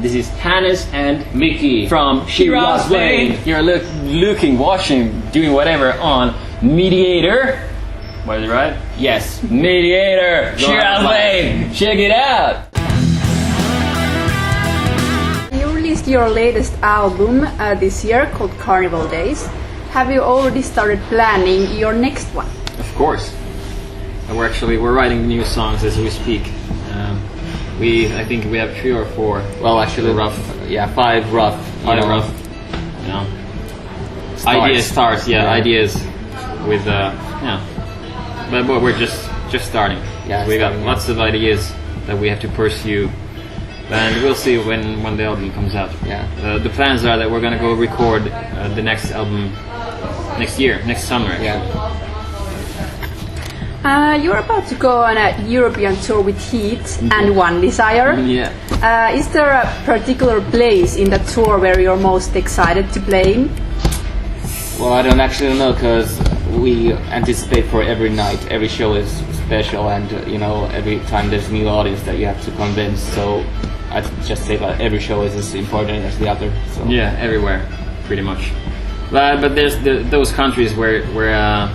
This is Hannes and Miki from Shiraz Lane. You're looking, watching, doing whatever on Mediator. Was it right? Yes, Mediator, Shiraz Lane. Check it out. You released your latest album this year called Carnival Days. Have you already started planning your next one? Of course. We're writing new songs as we speak. I think we have 3 or 4. Well, actually, five rough. You know, ideas with but we're just starting. Yeah, we got lots of ideas that we have to pursue, and we'll see when the album comes out. Yeah. The plans are that we're gonna go record the next album next summer. Yeah. You're about to go on a European tour with H.E.A.T and One Desire. Yeah. Is there a particular place in the tour where you're most excited to play in? Well, I don't actually know, because we anticipate for every night. Every show is special, and every time there's a new audience that you have to convince. So I'd just say that every show is as important as the other. So. Yeah, everywhere, pretty much. But there's those countries where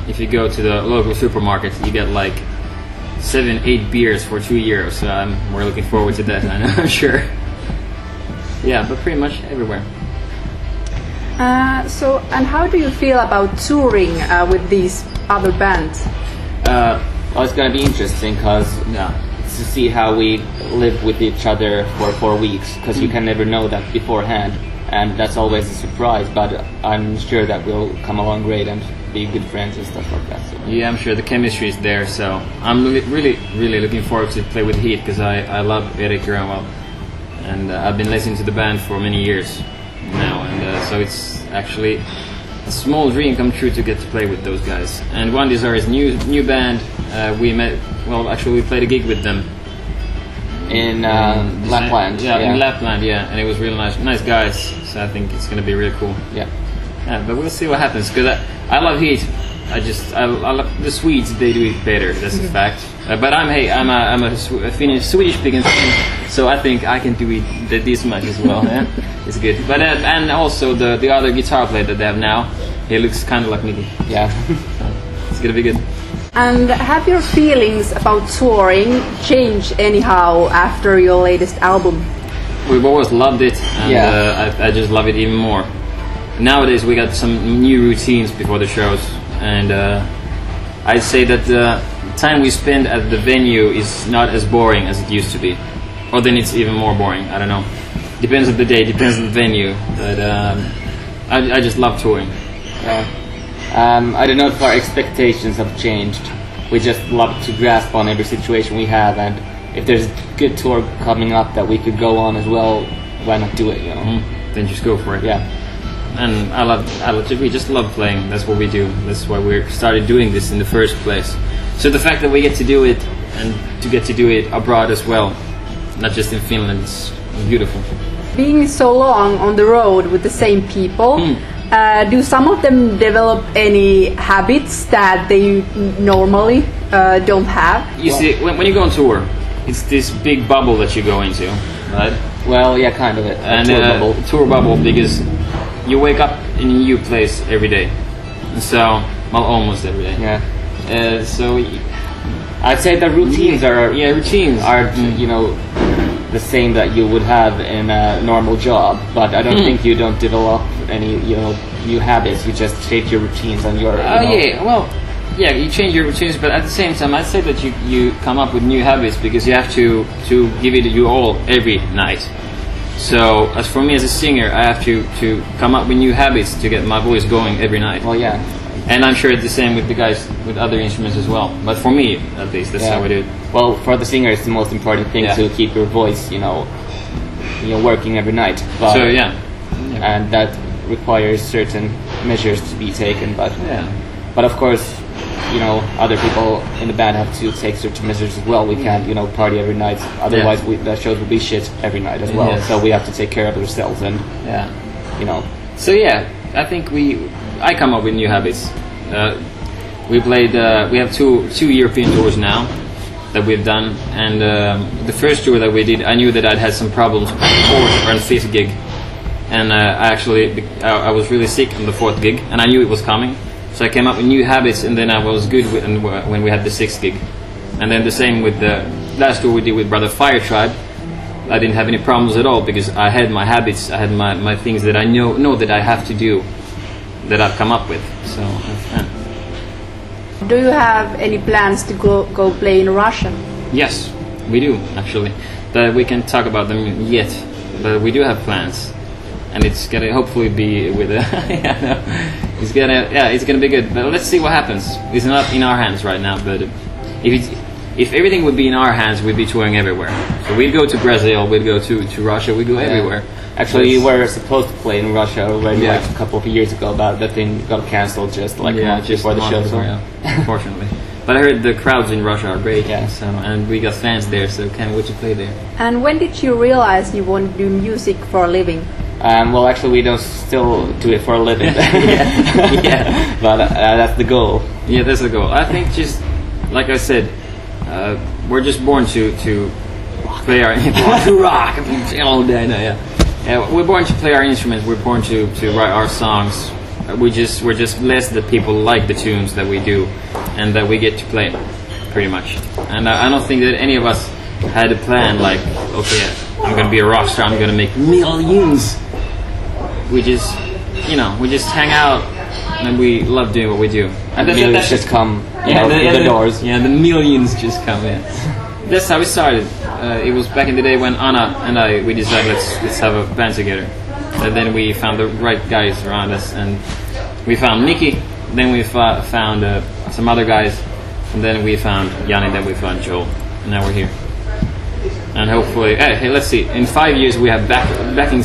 if you go to the local supermarket, you get like 7-8 beers for €2. So we're looking forward to that. I'm sure. Yeah, but pretty much everywhere. And how do you feel about touring with these other bands? Well, it's gonna be interesting, because to see how we live with each other for 4 weeks, because you can never know that beforehand. And that's always a surprise, but I'm sure that we'll come along great and be good friends and stuff like that. So. Yeah, I'm sure the chemistry is there, so I'm really looking forward to play with H.E.A.T, because I love Erik very well, and I've been listening to the band for many years now, and so it's actually a small dream come true to get to play with those guys. And One Desire is new band. We played a gig with them. In Lapland. In Lapland, and it was really nice guys. So I think it's gonna be really cool. Yeah. But we'll see what happens, because I love H.E.A.T. I love the Swedes. They do it better. That's a fact. But I'm a Swedish speaking fan, so I think I can do it this much as well. Yeah, it's good. But and also the other guitar player that they have now, he looks kind of like Miki. Yeah. So it's gonna be good. And have your feelings about touring changed anyhow after your latest album? We've always loved it, and I just love it even more. Nowadays we got some new routines before the shows, and I'd say that the time we spend at the venue is not as boring as it used to be. Or then it's even more boring, I don't know. Depends on the day, depends on the venue, but I just love touring. Yeah. I don't know if our expectations have changed. We just love to grasp on every situation we have, and if there's a good tour coming up that we could go on as well, why not do it, Then just go for it. Yeah. And we just love playing. That's what we do. That's why we started doing this in the first place. So the fact that we get to do it, and to get to do it abroad as well, not just in Finland, it's beautiful. Being so long on the road with the same people, do some of them develop any habits that they normally don't have? You see, when you go on tour, it's this big bubble that you go into, right? Well, yeah, kind of it. And tour bubble, because you wake up in a new place every day. So, well, almost every day. Yeah. So I'd say the routines are routines the same that you would have in a normal job, but I don't think you don't develop any new habits. You just change your routines and your you change your routines, but at the same time I'd say that you come up with new habits, because you have to give it your all every night. So as for me as a singer, I have to come up with new habits to get my voice going every night. Well, yeah. And I'm sure it's the same with the guys with other instruments as well. But for me, at least, that's how we do it. Well, for the singer, it's the most important thing to keep your voice, working every night. But, so and that requires certain measures to be taken. But of course, other people in the band have to take certain measures as well. We can't, party every night. Otherwise, the shows will be shit every night as well. Yes. So we have to take care of ourselves and, So I think I come up with new habits. We have two European tours now, that we've done. And the first tour that we did, I knew that I'd had some problems with the fourth or the fifth gig. And I was really sick on the fourth gig, and I knew it was coming. So I came up with new habits, and then I was good when we had the sixth gig. And then the same with the last tour we did with Brother Fire Tribe. I didn't have any problems at all because I had my habits, I had my things that I know that I have to do, that I've come up with. So. Do you have any plans to go play in Russia? Yes, we do actually, but we can't talk about them yet. But we do have plans, and it's gonna hopefully be with a. It's gonna be good. But let's see what happens. It's not in our hands right now, but if everything would be in our hands, we'd be touring everywhere. So we'd go to Brazil, we'd go to Russia, we'd go everywhere. Actually, we were supposed to play in Russia already like a couple of years ago, but that thing got cancelled just like a month before the show. Unfortunately. But I heard the crowds in Russia are great, so, and we got fans there, so can't wait to play there. And when did you realize you want to do music for a living? Well, actually, we don't still do it for a living. But that's the goal. Yeah, that's the goal. I think just like I said, we're just born to play our rock all day. Yeah, we're born to play our instruments. We're born to write our songs. We're just blessed that people like the tunes that we do, and that we get to play, pretty much. And I don't think that any of us had a plan like, okay, I'm gonna be a rock star. I'm gonna make millions. We just hang out, and we love doing what we do. And the millions just come, the doors. Yeah, the millions just come in. That's how we started. It was back in the day when Anna and we decided let's have a band together. And then we found the right guys around us, and we found Miki. Then we found some other guys, and then we found Yanni. Then we found Joel, and now we're here. And hopefully, hey, let's see. In 5 years, we have backing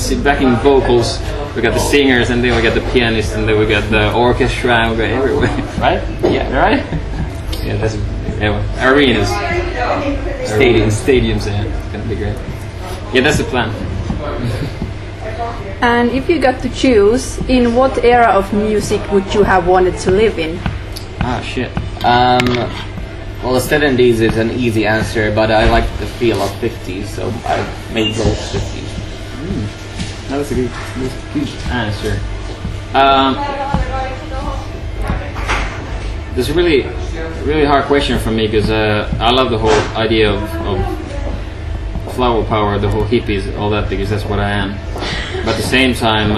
vocals. We got the singers, and then we got the pianist, and then we got the orchestra, and we got everywhere. Right? Yeah, right. Yeah, that's arenas, stadiums. Yeah, it's gonna be great. Yeah, that's the plan. And if you got to choose, in what era of music would you have wanted to live in? Ah, shit. Well, the 70s is an easy answer, but I like the feel of 50s, so I may go 50s. That's a good answer. This is a really hard question for me because I love the whole idea of flower power, the whole hippies, all that, because that's what I am. But at the same time,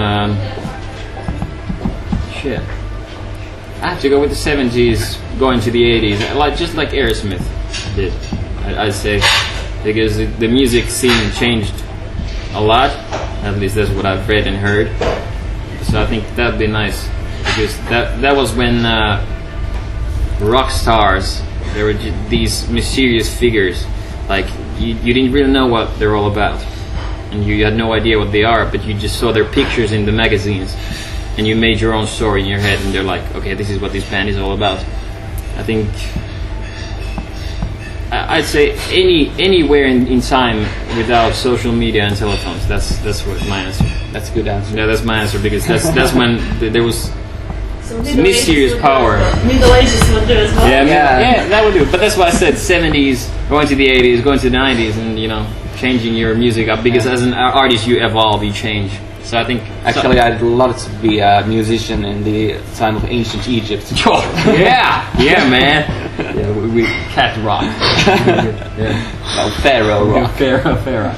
I have to go with the 70s, going to the 80s, just like Aerosmith did, I'd say, because the music scene changed a lot. At least that's what I've read and heard. So I think that'd be nice, because that was when rock stars, they were these mysterious figures, like you didn't really know what they're all about, and you had no idea what they are, but you just saw their pictures in the magazines, and you made your own story in your head, and they're like, okay, this is what this band is all about. I think I'd say anywhere in time without social media and telephones. That's what my answer. That's a good answer. Yeah, that's my answer, because that's when there was mysterious power. Middle Ages would do as well. Yeah, that would do. But that's why I said 70s, going to the 80s, going to the 90s, and changing your music up, because as an artist you evolve, you change. So I think actually I'd love to be a musician in the time of ancient Egypt. yeah, man. Yeah, we cat rock. Pharaoh rock. Pharaoh.